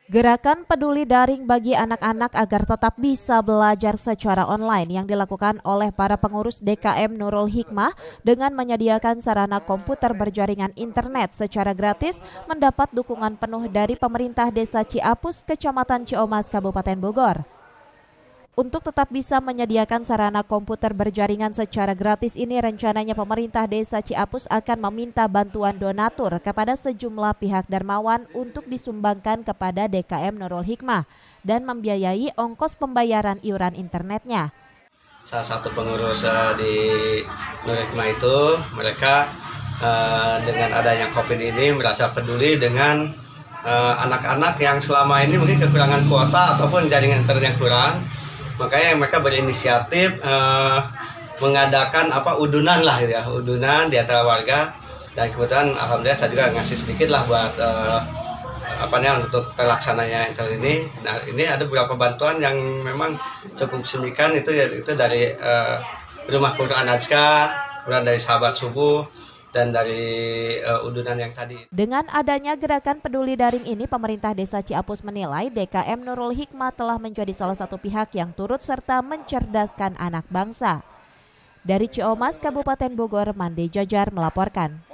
Gerakan peduli daring bagi anak-anak agar tetap bisa belajar secara online yang dilakukan oleh para pengurus DKM Nurul Hikmah dengan menyediakan sarana komputer berjaringan internet secara gratis mendapat dukungan penuh dari pemerintah Desa Ciapus, Kecamatan Ciomas, Kabupaten Bogor. Untuk tetap bisa menyediakan sarana komputer berjaringan secara gratis ini, rencananya pemerintah Desa Ciapus akan meminta bantuan donatur kepada sejumlah pihak dermawan untuk disumbangkan kepada DKM Nurul Hikmah dan membiayai ongkos pembayaran iuran internetnya. Salah satu pengurus di Nurul Hikmah itu, mereka dengan adanya COVID ini merasa peduli dengan anak-anak yang selama ini mungkin kekurangan kuota ataupun jaringan internet yang kurang. Makanya mereka berinisiatif mengadakan udunan lah ya, udunan di antara warga, dan kebetulan alhamdulillah saya juga ngasih sedikit lah buat untuk terlaksananya internet ini. Nah, ini ada beberapa bantuan yang memang cukup signifikan itu dari Rumah Quran Najka, kemudian dari Sahabat Subuh, dan dari udunan yang tadi. Dengan adanya gerakan peduli daring ini, pemerintah Desa Ciapus menilai DKM Nurul Hikmah telah menjadi salah satu pihak yang turut serta mencerdaskan anak bangsa. Dari Ciomas, Kabupaten Bogor, Mande Jajar melaporkan.